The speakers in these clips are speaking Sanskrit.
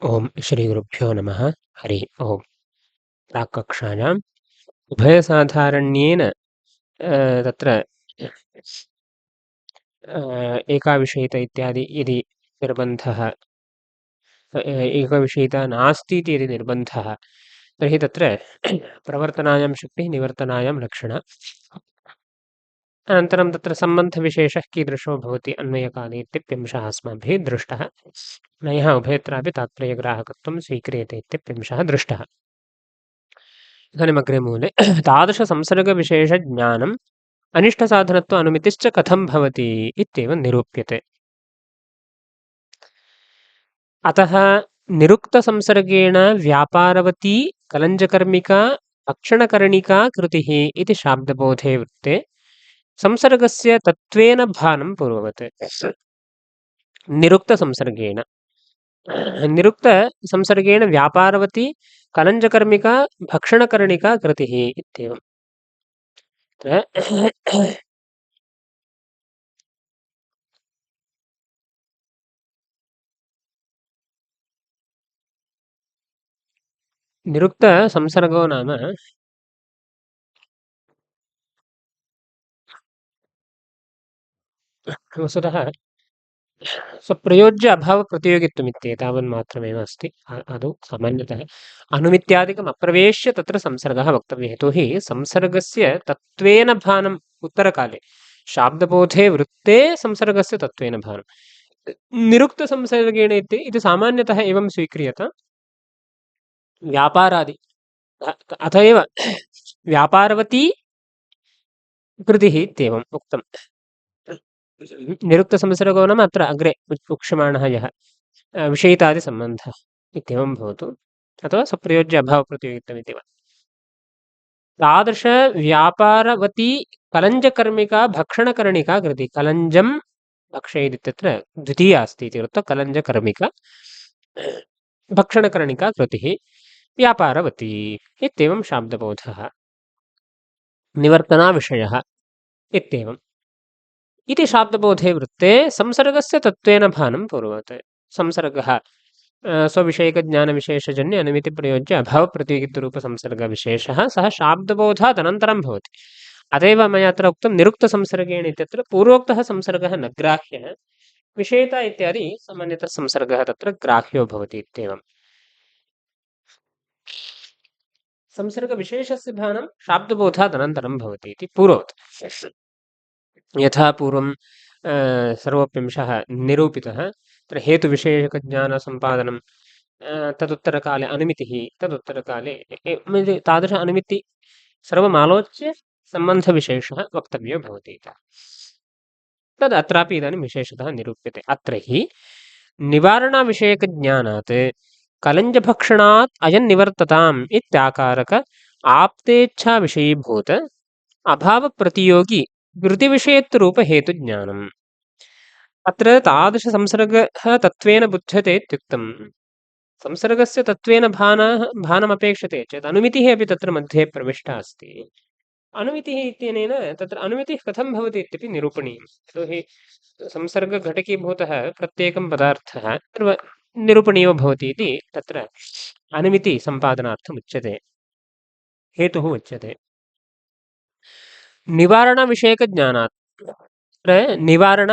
ओम श्रीगुरुभ्यो नमः। हरि ओम। प्राक्कक्षायाम् उभयसाधारण्येन तत्र एकाविषयित इत्यादि यदि निर्बन्धः एकविषयिता नास्ति इति यदि निर्बन्धः तर्हि तत्र प्रवर्तनायां शक्तिः निवर्तनायां लक्षणः। अनन्तरं तत्र सम्बन्धविशेषः कीदृशो भवति अन्वयकाले इत्यप्यंशः अस्माभिः दृष्टः। नयः उभयत्रापि तात्पर्यग्राहकत्वं स्वीक्रियते इत्यप्यंशः दृष्टः। इदानीमग्रे मूले तादृशसंसर्गविशेषज्ञानम् अनिष्टसाधनत्व अनुमितिश्च कथं भवति इत्येव निरूप्यते। अतः निरुक्तसंसर्गेण व्यापारवती कलञ्जकर्मिका भक्षणकरणिका कृतिः इति शाब्दबोधे वृत्ते संसर्गस्य तत्त्वेन भानं पूर्ववत्। निरुक्तसंसर्गेण निरुक्तसंसर्गेण व्यापारवती कलञ्जकर्मिका भक्षणकरणिका कृतिः इत्येवम्। निरुक्तसंसर्गो नाम वस्तुतः स्वप्रयोज्य अभावप्रतियोगित्वम् इत्येतावन्मात्रमेव अस्ति। आदौ सामान्यतः अनुमित्यादिकम् अप्रवेश्य तत्र संसर्गः वक्तव्यः। यतोहि संसर्गस्य तत्त्वेन भानम् उत्तरकाले शाब्दबोधे वृत्ते संसर्गस्य तत्त्वेन भानं निरुक्तसंसर्गेण इति सामान्यतः एवं स्वीक्रियत। व्यापारादि अत एव व्यापारवती कृतिः इत्येवम् उक्तम्। निरुक्तसंसर्गो नाम अत्र अग्रे उक्ष्यमाणः यः विषयितादिसम्बन्धः इत्येवं भवतु, अथवा स्वप्रयोज्य अभावप्रतियोगित्वमिति वा। तादृशव्यापारवती कलञ्जकर्मिका भक्षणकरणिका कृतिः। कलञ्जं भक्षयेत् इत्यत्र द्वितीया अस्ति इति कृत्वा कलञ्जकर्मिका भक्षणकरणिका कृतिः व्यापारवती इत्येवं शाब्दबोधः। निवर्तनाविषयः इत्येवम् इति शाब्दबोधे वृत्ते संसर्गस्य तत्त्वेन भानं पूर्ववत्। संसर्गः स्वविषयकज्ञानविशेषजन्य अनुमितिप्रयोज्य अभावप्रतीयोगित्वरूपसंसर्गविशेषः सः शाब्दबोधात् अनन्तरं भवति। अत एव मया अत्र उक्तं निरुक्तसंसर्गेण इत्यत्र पूर्वोक्तः संसर्गः न ग्राह्यः, विषयता इत्यादि सामान्यतः संसर्गः तत्र ग्राह्यो भवति इत्येवम्। संसर्गविशेषस्य भानं शाब्दबोधात् अनन्तरं भवति इति पूर्ववत्। यथा पूर्वं सर्वोऽप्यंशः निरूपितः तत्र हेतुविषयकज्ञानसम्पादनं तदुत्तरकाले अनुमितिः, तदुत्तरकाले तादृश अनुमिति सर्वमालोच्य सम्बन्धविशेषः वक्तव्यो भवति। तद् अत्रापि इदानीं विशेषतः निरूप्यते। अत्र हि निवारणविषयकज्ञानात् कलञ्जभक्षणात् अयं निवर्तताम् इत्याकारक आप्तेच्छाविषयीभूत अभावप्रतियोगी कृतिविषयत्वरूपहेतुज्ञानम्। अत्र तादृशसंसर्गः तत्त्वेन बुध्यते इत्युक्तम्। संसर्गस्य तत्त्वेन भानमपेक्षते चेत् अनुमितिः अपि तत्र मध्ये प्रविष्टा अस्ति। अनुमितिः इत्यनेन तत्र अनुमितिः कथं भवति इत्यपि निरूपणीयम्। यतोहि संसर्गघटकीभूतः प्रत्येकं पदार्थः निरूपणीयो भवति इति तत्र अनुमितिसम्पादनार्थम् उच्यते, हेतुः उच्यते। निवारणविषयकज्ञानात् निवारण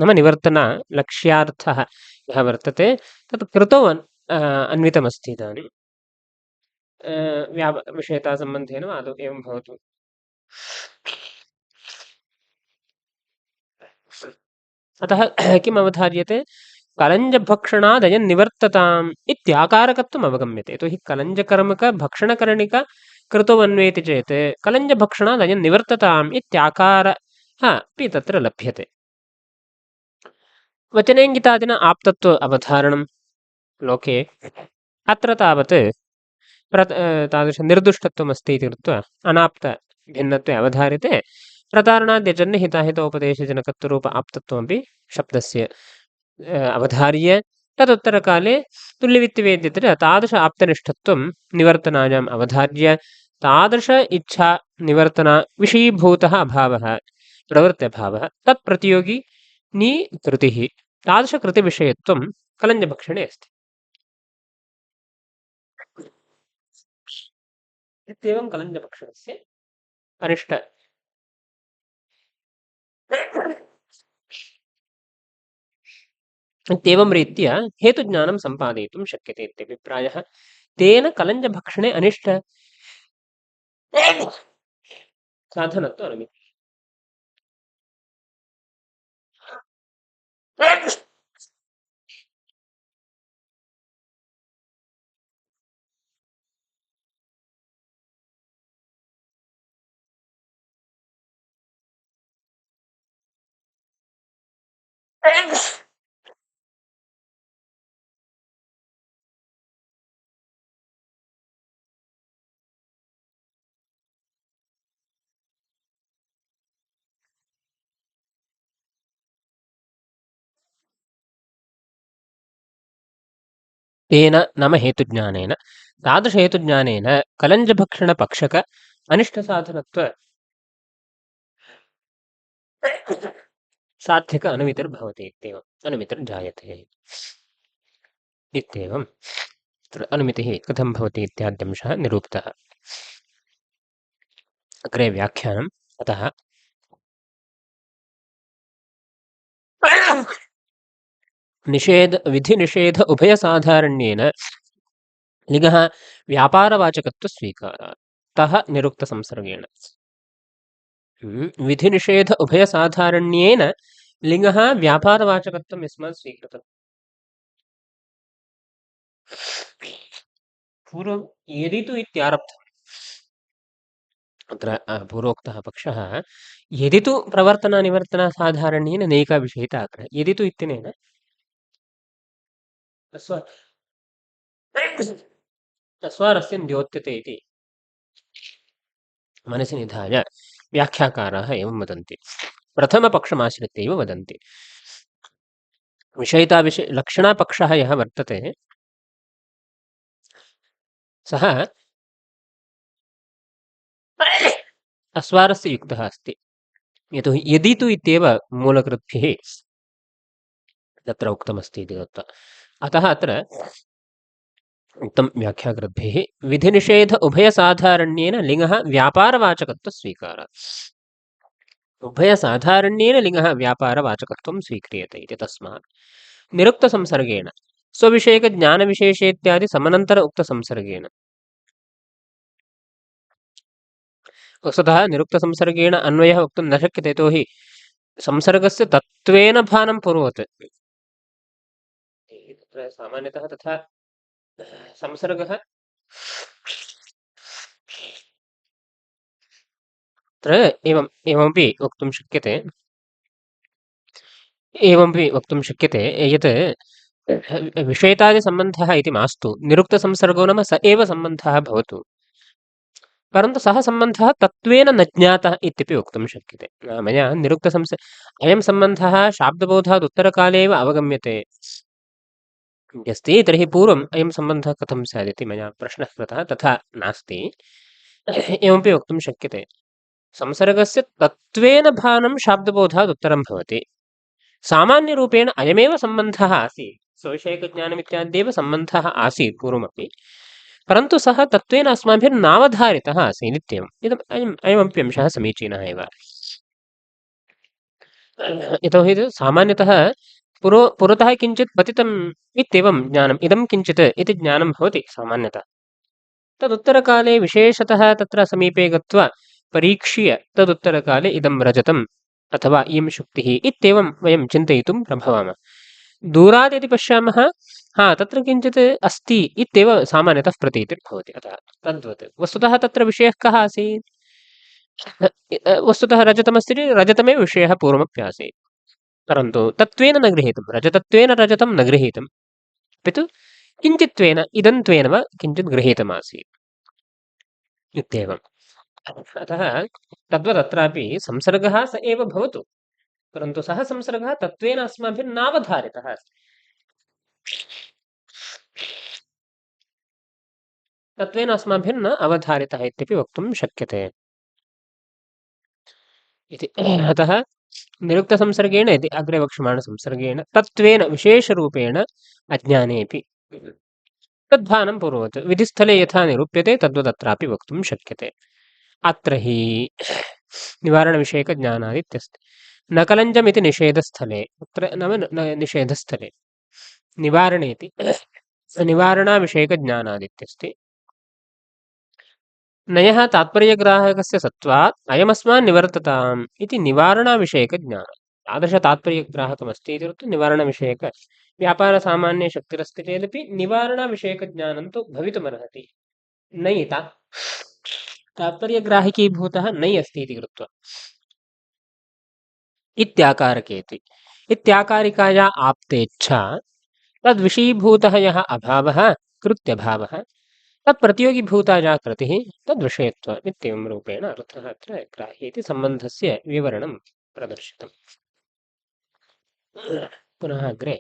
नाम निवर्तन लक्ष्यार्थः यः वर्तते तत् कृतौ अन्वितमस्ति। इदानीं विषयतासम्बन्धेन आदौ एवं भवतु। अतः किम् अवधार्यते, कलञ्जभक्षणादयं निवर्तताम् इत्याकारकत्वम् अवगम्यते। यतोहि कलञ्जकर्मकभक्षणकरणिक कृतौ अन्वेति चेत् कलञ्जभक्षणादयं निवर्तताम् इत्याकारः अपि तत्र लभ्यते। वचनेङ्गितादिना आप्तत्व अवधारणं लोके अत्र तावत् तादृशनिर्दुष्टत्वमस्ति इति कृत्वा अनाप्तभिन्नत्वे अवधार्यते। प्रतारणाद्यजन्यहिताहितोपदेशजनकत्वरूप आप्तत्वमपि शब्दस्य अवधार्य तदुत्तरकाले तुल्यवित्तिवेद्यत्र तादृश आप्तनिष्ठत्वं निवर्तनायाम् अवधार्य तादृश इच्छा निवर्तना विषयीभूतः अभावः प्रवृत्त्यभावः तत्प्रतियोगी नी कृतिः। तादृशकृतिविषयत्वं कलञ्जभक्षणे अस्ति। इत्येवं कलञ्जपक्षस्य अनिष्ट इत्येवं रीत्या हेतुज्ञानं सम्पादयितुं शक्यते इत्यभिप्रायः। तेन कलञ्जभक्षणे अनिष्ट साधनत्व अनुमितिः। तेन नाम हेतुज्ञानेन तादृशहेतुज्ञानेन कलञ्जभक्षणपक्षक अनिष्टसाधनत्व साध्यक अनुमितिर्भवति इत्येवम् अनुमितिर्जायते इत्येवम् तत्र अनुमितिः कथं भवति इत्याद्यंशः निरूपितः। अग्रे व्याख्यानम्। अतः विधिनिषेध उभयसाधारण्येन लिङ्गः व्यापारवाचकत्वस्वीकारात् तः निरुक्तसंसर्गेण विधिनिषेध उभयसाधारण्येन लिङ्गः व्यापारवाचकत्वं यस्मात् स्वीकृतम्। पूर्वं यदि तु इत्यारब्धम्। अत्र पूर्वोक्तः पक्षः यदि तु प्रवर्तनानिवर्तनसाधारण्येन नैका विषयिता अग्रह यदि तु इत्यनेन तस्वारस्य द्योत्यते इति मनसि निधाय व्याख्याकाराः एवं वदन्ति। प्रथमपक्षमाश्रित्य एव वदन्ति। लक्षणापक्षः यः वर्तते सः अस्वारस्य युक्तः अस्ति। यतोहि यदि तु इत्येव मूलकृद्भिः तत्र उक्तमस्ति इति दत्वा अतः अत्र उक्तं व्याख्याकृद्भिः विधिनिषेध उभयसाधारण्येन लिङ्गः व्यापारवाचकत्वस्वीकारात् उभयसाधारण्येन लिङ्गः व्यापारवाचकत्वं स्वीक्रियते इति तस्मात् निरुक्तसंसर्गेण स्वविषयकज्ञानविशेषेत्यादि समनन्तर उक्तसंसर्गेण वस्तुतः निरुक्तसंसर्गेण अन्वयः वक्तुं न शक्यते। यतोहि संसर्गस्य तत्त्वेन भानं पूर्ववत् तत्र सामान्यतः तथा संसर्गः तत्र एवमपि वक्तुं शक्यते यत् विषयतादिसम्बन्धः इति मास्तु निरुक्तसंसर्गो नाम स एव सम्बन्धः भवतु परन्तु सः सम्बन्धः तत्त्वेन न ज्ञातः इत्यपि वक्तुं शक्यते। मया अयं सम्बन्धः शाब्दबोधात् उत्तरकाले एव अवगम्यते यस्ति तर्हि पूर्वम् अयं सम्बन्धः कथं स्यात् इति मया प्रश्नः कृतः। तथा नास्ति। एवमपि वक्तुं शक्यते संसर्गस्य तत्त्वेन भानं शाब्दबोधात् उत्तरं भवति। सामान्यरूपेण अयमेव सम्बन्धः आसीत् स्वविषयकज्ञानमित्याद्येव सम्बन्धः आसीत् पूर्वमपि परन्तु सः तत्त्वेन अस्माभिर्नावधारितः आसीत् इत्येवम् अयमपि अंशः समीचीनः एव। यतोहि सामान्यतः पुरतः किञ्चित् पतितम् इत्येवं ज्ञानम् इदं किञ्चित् इति ज्ञानं भवति सामान्यतः। तदुत्तरकाले विशेषतः तत्र समीपे गत्वा परीक्ष्य तदुत्तरकाले इदं रजतम् अथवा इयं शुक्तिः इत्येवं वयं चिन्तयितुं प्रभवामः। दूरात् यदि पश्यामः तत्र किञ्चित् अस्ति इत्येव सामान्यतः प्रतीतिर्भवति। अतः तद्वत् वस्तुतः तत्र विषयः कः आसीत् वस्तुतः रजतमस्ति रजतमेव विषयः पूर्वमप्यासीत् परन्तु तत्त्वेन न गृहीतं रजतत्वेन रजतं न गृहीतम् अपि तु किञ्चित्त्वेन इदन्त्वेन वा किञ्चित् गृहीतमासीत् इत्येवम्। अतः तद्वदत्रापि संसर्गः स एव भवतु परन्तु सः संसर्गः तत्त्वेन अस्माभिर्नावधारितः अस्ति। तत्त्वेन अस्माभिर्न अवधारितः इत्यपि वक्तुं शक्यते इति। अतः निरुक्तसंसर्गेण इति अग्रे वक्ष्यमाणसंसर्गेण तत्त्वेन विशेषरूपेण अज्ञानेऽपि तद्भानं पूर्ववत् विधिस्थले यथा निरूप्यते तद्वदत्रापि वक्तुं शक्यते। अत्र हि निवारणविषयकज्ञानादित्यस्ति। न कलञ्जमिति निषेधस्थले अत्र नाम निषेधस्थले निवारणेति निवारणाविषयकज्ञानादित्यस्ति। नयः तात्पर्यग्राहकस्य सत्त्वात् अयमस्मान् निवर्तताम् इति निवारणाविषयकज्ञानं। तादृशतात्पर्यग्राहकमस्ति इति कृत्वा निवारणविषयक व्यापारसामान्ये शक्तिरस्ति चेदपि निवारणाविषयकज्ञानं तु भवितुमर्हति। नै तात्पर्यग्राहिकीभूतः नै अस्ति इति कृत्वा इत्याकारकेति इत्याकारिकाया आप्तेच्छा तद्विषयीभूतः यः अभावः कृत्यभावः तत्प्रतियोगिभूता या कृतिः तद्विषयत्वम् इत्येवं रूपेण अर्थः अत्र ग्राह्य इति सम्बन्धस्य विवरणं प्रदर्शितम्। पुनः अग्रे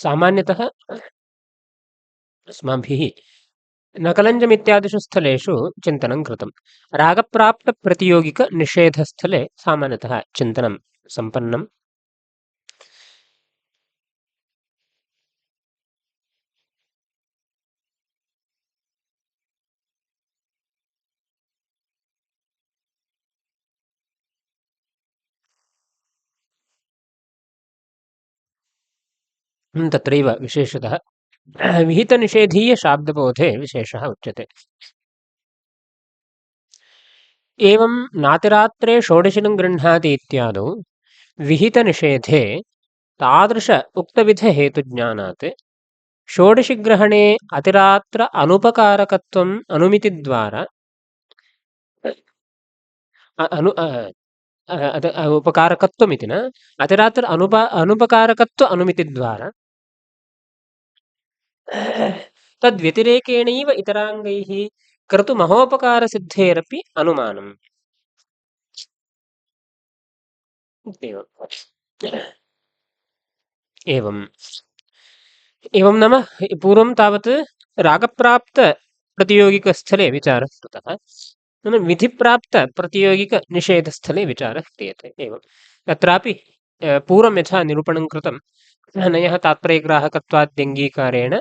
सामान्यतः अस्माभिः नकलञ्जमित्यादिषु स्थलेषु चिन्तनं कृतं। रागप्राप्तप्रतियोगिकनिषेधस्थले सामान्यतः चिन्तनं सम्पन्नं। तत्रैव विशेषतः विहितनिषेधीयशाब्दबोधे विशेषः उच्यते। एवं नातिरात्रे षोडशिनं गृह्णाति इत्यादौ विहितनिषेधे तादृश उक्तविधहेतुज्ञानात् षोडशिग्रहणे अतिरात्र अनुपकारकत्वम् अनुमितिद्वारा उपकारकत्वमिति न अतिरात्र अनुपकारकत्व अनुमितिद्वारा तद्व्यतिरेकेणैव इतराङ्गैः कर्तुमहोपकारसिद्धेरपि अनुमानम्। एवम् एवं नाम पूर्वं तावत् रागप्राप्तप्रतियोगिकस्थले विचारः कृतः। विधिप्राप्तप्रतियोगिकनिषेधस्थले विचारः क्रियते। एवं तत्रापि पूर्वं यथा निरूपणं कृतं नयः तात्पर्यग्राहकत्वाद्यङ्गीकारेण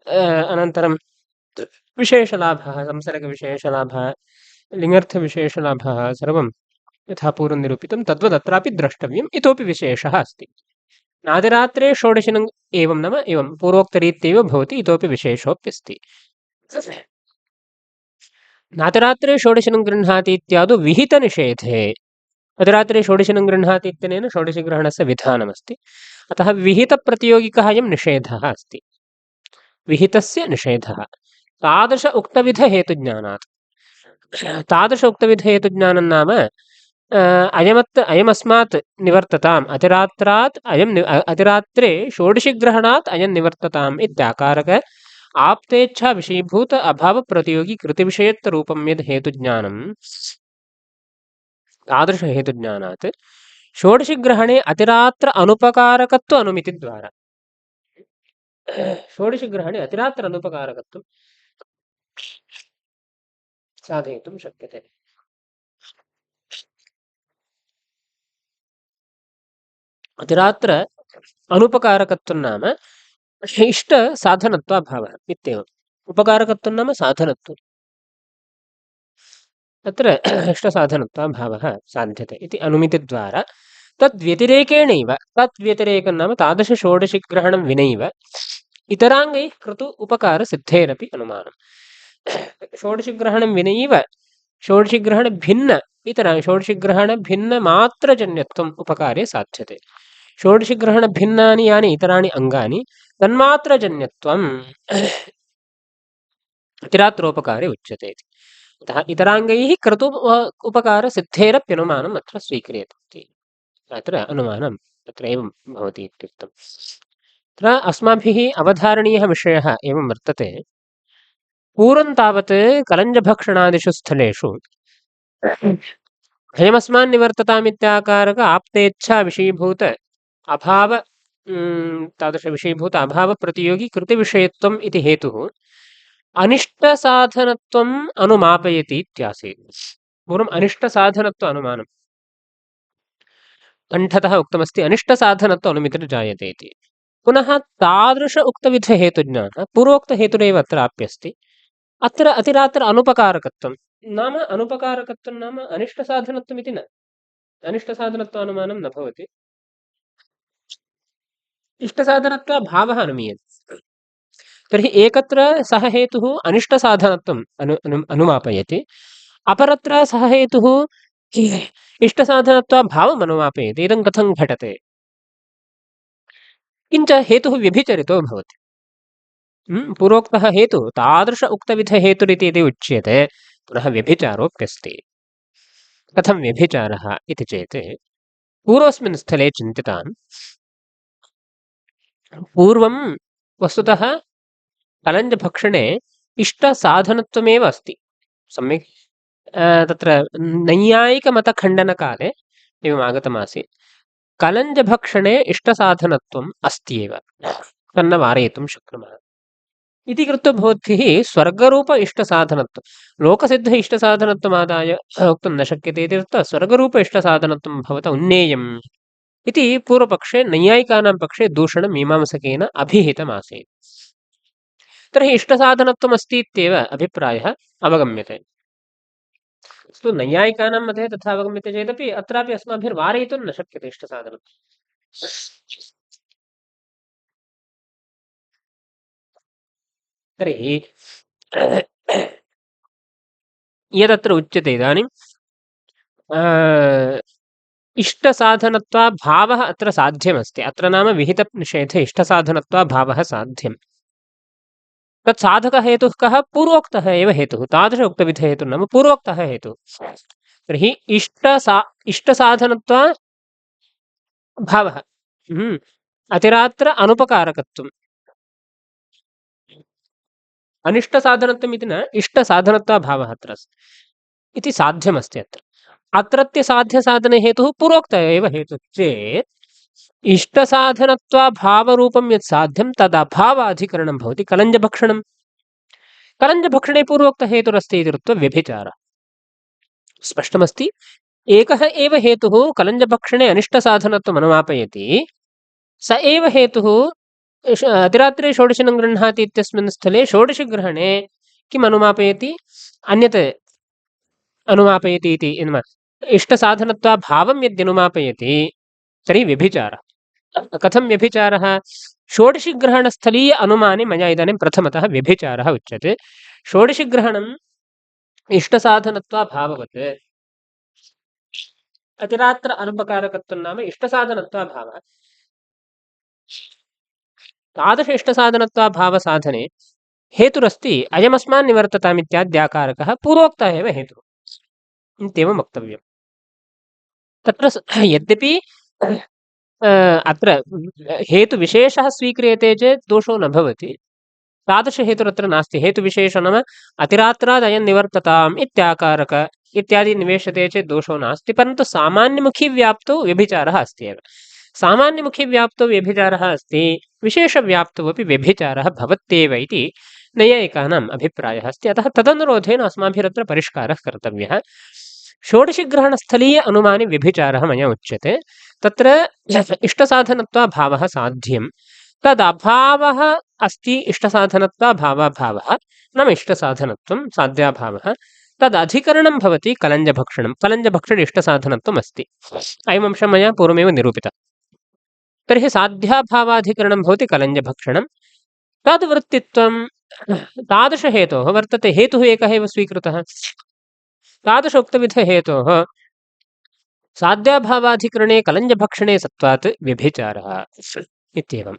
अनन्तरं विशेषलाभः संसर्गविशेषलाभः लिङ्गर्थविशेषलाभः सर्वं यथा पूर्वं निरूपितं तद्वदत्रापि द्रष्टव्यम्। इतोपि विशेषः अस्ति। नादिरात्रे षोडशिनं एवं नाम एवं पूर्वोक्तरीत्यैव भवति। इतोपि विशेषोऽप्यस्ति। नातिरात्रे षोडशिनं गृह्णाति इत्यादौ विहितनिषेधे अतिरात्रे षोडशिनं गृह्णाति इत्यनेन षोडशिग्रहणस्य विधानमस्ति। अतः विहितप्रतियोगिकः अयं निषेधः अस्ति। विहितस्य निषेधः तादृश उक्तविधहेतुज्ञानात् तादृश उक्तविधहेतुज्ञानं नाम अयमस्मात् निवर्तताम् अतिरात्रात् अतिरात्रे षोडशिग्रहणात् अयं निवर्तताम् इत्याकारक आप्तेच्छा विषयीभूत अभावप्रतियोगी कृतिविषयत्वरूपं यद् हेतुज्ञानं तादृशहेतुज्ञानात् षोडशिग्रहणे अतिरात्र अनुपकारकत्व अनुमितिद्वारा षोडशिग्रहणे अतिरात्र अनुपकारकत्वं साधयितुं शक्यते। अतिरात्र अनुपकारकत्वं नाम इष्टसाधनत्वाभावः इत्येवम्। उपकारकत्वं नाम साधनत्वम्। अत्र इष्टसाधनत्वाभावः साध्यते इति अनुमितिद्वारा तद्व्यतिरेकेणैव तद्व्यतिरेकं नाम तादृशषोडशिग्रहणं विनैव इतराङ्गैः कृतु उपकारसिद्धेरपि अनुमानम्। षोडशिग्रहणं विनैव षोडशिग्रहणभिन्न षोडशिग्रहणभिन्नमात्रजन्यत्वम् उपकारे साध्यते। षोडशिग्रहणभिन्नानि यानि इतराणि अङ्गानि तन्मात्रजन्यत्वम् अतिरात्रोपकारे उच्यते इति। अतः इतराङ्गैः कर्तु उपकारसिद्धेरप्यनुमानम् अत्र स्वीक्रियते। अत्र अनुमानम् अत्र एवं भवति इत्युक्तम्। अत्र अस्माभिः अवधारणीयः विषयः एवं वर्तते। पूर्वं तावत् कलञ्जभक्षणादिषु स्थलेषु अयमस्मान् निवर्ततामित्याकारक आप्तेच्छा विषयीभूत अभाव तादृशविषयीभूत अभावप्रतियोगी कृतिविषयत्वम् इति हेतुः अनिष्टसाधनत्वम् अनुमापयति इत्यासीत्। पूर्वम् अनिष्टसाधनत्व अनुमानम् कण्ठतः उक्तमस्ति अनिष्टसाधनत्व अनुमितिर्जायते इति। पुनः तादृश उक्तविधहेतुज्ञानः पूर्वोक्तहेतुरेव अत्राप्यस्ति। अत्र अतिरात्र अनुपकारकत्वं नाम अनुपकारकत्वं नाम अनिष्टसाधनत्वमिति न, अनिष्टसाधनत्वानुमानं न भवति, इष्टसाधनत्वाभावः अनुमीयते। तर्हि एकत्र सः हेतुः अनिष्टसाधनत्वम् अनुमापयति, अपरत्र सः हेतुः इष्टसाधनत्वाभावम् अनुमापयति। इदं कथं घटते? किञ्च हेतुः व्यभिचरितो भवति। पूर्वोक्तः हेतुः तादृश उक्तविधहेतुरिति यदि उच्यते, पुनः व्यभिचारोऽप्यस्ति। कथं व्यभिचारः इति चेत् पूर्वस्मिन् स्थले चिन्तितान्। पूर्वं वस्तुतः कलञ्जभक्षणे इष्टसाधनत्वमेव अस्ति। सम्यक् तत्र नैयायिकमतखण्डनकाले एवम् आगतमासीत्। कलञ्जभक्षणे इष्टसाधनत्वम् अस्त्येव, तन्न वारयितुं शक्नुमः इति कृत्वा भवद्भिः स्वर्गरूप इष्टसाधनत्वं, लोकसिद्ध इष्टसाधनत्वमादाय वक्तुं न शक्यते इति कृत्वा स्वर्गरूप इष्टसाधनत्वं भवता उन्नेयम् इति पूर्वपक्षे नैयायिकानां पक्षे दूषणं मीमांसकेन अभिहितमासीत्। तर्हि इष्टसाधनत्वम् अस्ति इत्येव अभिप्रायः अवगम्यते। अस्तु, नैयायिकानां मध्ये तथा अवगम्यते चेदपि अत्रापि अस्माभिर्वारयितुं न शक्यते इष्टसाधनत्वम्। तर्हि यदत्र उच्यते इदानीं इष्टसाधनत्वाभावः अत्र साध्यमस्ति। अत्र नाम विहितनिषेधे इष्टसाधनत्वाभावः साध्यम्। तत् साधकहेतुः कः? पूर्वोक्तः एव हेतुः। तादृश उक्तविधहेतुः नाम पूर्वोक्तः हेतुः। तर्हि इष्टसाधनत्वा भावः अतिरात्र अनुपकारकत्वम्, अनिष्टसाधनत्वम् इति न, इष्टसाधनत्वाभावः अत्र इति साध्यमस्ति। अत्रत्य साध्यसाधनहेतुः पूर्वोक्तः एव हेतुः चेत् इष्टसाधनत्वाभावरूपं यत् साध्यं तदभावाधिकरणं भवति कलञ्जभक्षणम्। कलञ्जभक्षणे पूर्वोक्तहेतुरस्ति इति कृत्वा व्यभिचारः। स्पष्टमस्ति। एकः एव हेतुः कलञ्जभक्षणे अनिष्टसाधनत्वम् अनुमापयति, स एव हेतुः अतिरात्रे षोडशिनं गृह्णाति इत्यस्मिन् स्थले षोडशिग्रहणे किम् अनुमापयति? अन्यत् अनुमापयति इति इष्टसाधनत्वाभावं यद्यनुमापयति तर्हि व्यभिचारः। कथं व्यभिचारः? षोडशिग्रहणस्थलीय अनुमाने मया इदानीं प्रथमतः व्यभिचारः उच्यते। षोडशिग्रहणम् इष्टसाधनत्वाभाववत्, अतिरात्र अनुपकारकत्वं नाम इष्टसाधनत्वाभावः। तादृश इष्टसाधनत्वाभावसाधने हेतुरस्ति अयमस्मान् निवर्तताम् इत्याद्याकारकः पूर्वोक्तः एव हेतुः इत्येवं वक्तव्यम्। तत्र यद्यपि अत्र हेतुविशेषः स्वीक्रियते चेत् दोषो न भवति, तादृशहेतुरत्र नास्ति। हेतुविशेषः नाम अतिरात्राद् अयं निवर्तताम् इत्याकारक इत्यादि निवेश्यते चेत् दोषो नास्ति, परन्तु सामान्यमुखीव्याप्तौ व्यभिचारः अस्ति एव। सामान्यमुखीव्याप्तौ व्यभिचारः अस्ति, विशेषव्याप्तौ अपि व्यभिचारः भवत्येव इति नैयायिकानाम् अभिप्रायः अस्ति। अतः तदनुरोधेन अस्माभिरत्र परिष्कारः कर्तव्यः। षोडशिग्रहणस्थलीय अनुमाने व्यभिचारः मया उच्यते। तत्र इष्टसाधनत्वाभावः साध्यं, तदभावः अस्ति इष्टसाधनत्वाभावाभावः नाम इष्टसाधनत्वं साध्याभावः, तदधिकरणं भवति कलञ्जभक्षणं। कलञ्जभक्षणे इष्टसाधनत्वम् अस्ति। अयमंशं मया पूर्वमेव निरूपितः। तर्हि साध्याभावाधिकरणं भवति कलञ्जभक्षणं। तद्वृत्तित्वं तादृशहेतोः वर्तते। हेतुः एकः एव स्वीकृतः। तादृश उक्तविधहेतोः साध्याभावाधिकरणे कलञ्जभक्षणे सत्त्वात् व्यभिचारः इत्येवम्।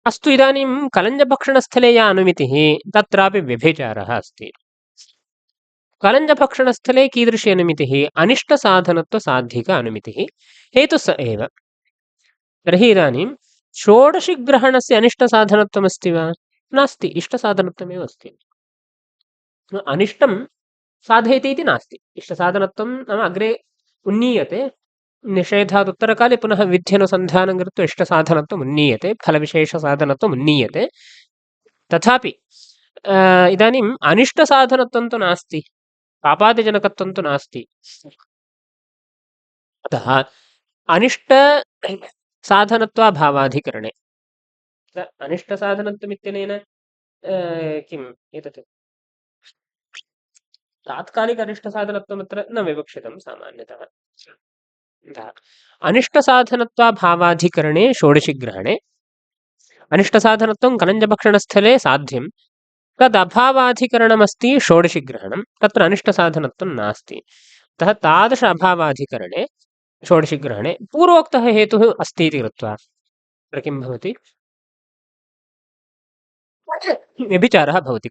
अस्तु, इदानीं कलञ्जभक्षणस्थले या अनुमितिः तत्रापि व्यभिचारः अस्ति। कलञ्जभक्षणस्थले कीदृशी अनुमितिः? अनिष्टसाधनत्वसाधिक अनुमितिः। हेतुः स एव। तर्हि इदानीं षोडशिग्रहणस्य अनिष्टसाधनत्वमस्ति वा? नास्ति, इष्टसाधनत्वमेव अस्ति। अनिष्टं साधयति इति नास्ति। इष्टसाधनत्वं नाम अग्रे उन्नीयते, निषेधात् उत्तरकाले पुनः विध्यनुसन्धानं कृत्वा इष्टसाधनत्वम् उन्नीयते, फलविशेषसाधनत्वम् उन्नीयते। तथापि इदानीम् अनिष्टसाधनत्वं तु नास्ति, पापादिजनकत्वं तु नास्ति। अतः साधनत्वाभावाधिकरणे अनिष्टसाधनत्वमित्यनेन किम् एतत् तात्कालिक अनिष्टसाधनत्वमत्र न विवक्षितं सामान्यतः। अनिष्टसाधनत्वाभावाधिकरणे षोडशिग्रहणे अनिष्टसाधनत्वं कलञ्जभक्षणस्थले साध्यं तदभावाधिकरणमस्ति षोडशिग्रहणं तत्र अनिष्टसाधनत्वं नास्ति। अतः तादृश अभावाधिकरणे षोडशिग्रहणे पूर्वोक्तः हेतुः अस्ति इति कृत्वा तत्र किं भवति व्यभिचारः भवति।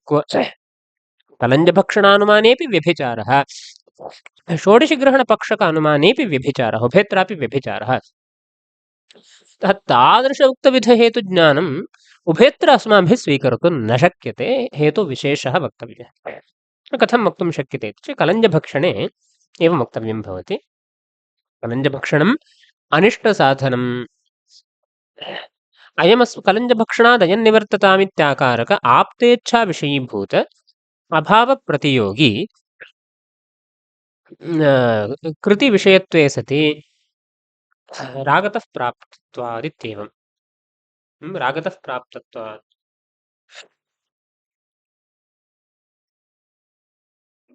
कलञ्जभक्षणानुमानेऽपि व्यभिचारः, षोडशिग्रहणपक्षक अनुमानेऽपि व्यभिचारः, उभयत्रापि व्यभिचारः। तादृश उक्तविधहेतुज्ञानम् उभयत्र अस्माभिः स्वीकर्तुं न शक्यते, हेतुविशेषः वक्तव्यः। कथं वक्तुं शक्यते चेत् कलञ्जभक्षणे एवं वक्तव्यं भवति। कलञ्जभक्षणम् अनिष्टसाधनम् कलञ्जभक्षणादयन्निवर्ततामित्याकारक आप्तेच्छाविषयीभूत अभावप्रतियोगी कृतिविषयत्वे सति रागतः प्राप्तत्वादित्येवम्। रागतः प्राप्तत्वात्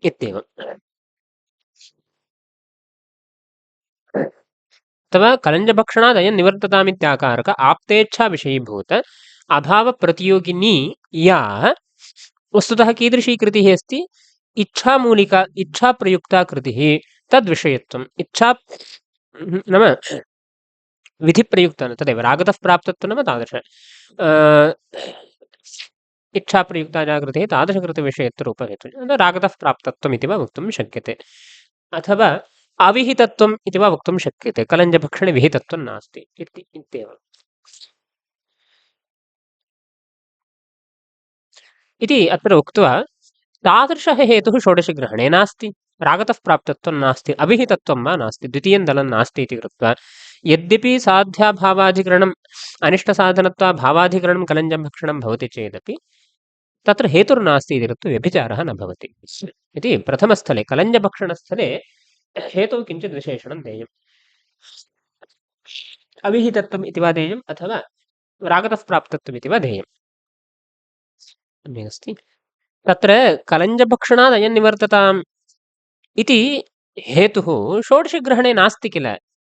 इत्येवम्। अथवा कलञ्जभक्षणादयन्निवर्ततामित्याकारक आप्तेच्छाविषयीभूत अभावप्रतियोगिनी या वस्तुतः कीदृशी कृतिः अस्ति? इच्छामूलिका इच्छाप्रयुक्ता कृतिः तद्विषयत्वम्। इच्छा नाम विधिप्रयुक्तं तदेव रागतः प्राप्तत्वं नाम तादृश इच्छाप्रयुक्ता या कृतिः तादृशकृतिविषयत्वरूपहेतुः रागतः प्राप्तत्वम् इति वा वक्तुं शक्यते। अथवा अविहितत्वम् इति वा वक्तुं शक्यते, कलञ्जभक्षणे विहितत्वं नास्ति इत्येवम्। इति अत्र उक्त्वा तादृशः हेतुः षोडशग्रहणे नास्ति, रागतः प्राप्तत्वं नास्ति, अविहितत्वं वा नास्ति, द्वितीयं दलं नास्ति इति कृत्वा यद्यपि साध्याभावाधिकरणम् अनिष्टसाधनत्वाभावाधिकरणं कलञ्जभक्षणं भवति चेदपि तत्र हेतुर्नास्ति इति कृत्वा व्यभिचारः न भवति इति प्रथमस्थले कलञ्जभक्षणस्थले हेतुः किञ्चित् विशेषणं देयम्। अविहितत्वम् इति वा देयम् अथवा रागतः प्राप्तत्वम् इति वा देयम्। सम्यगस्ति। तत्र कलञ्जभक्षणात् अयन्निवर्तताम् इति हेतुः षोडशग्रहणे नास्ति किल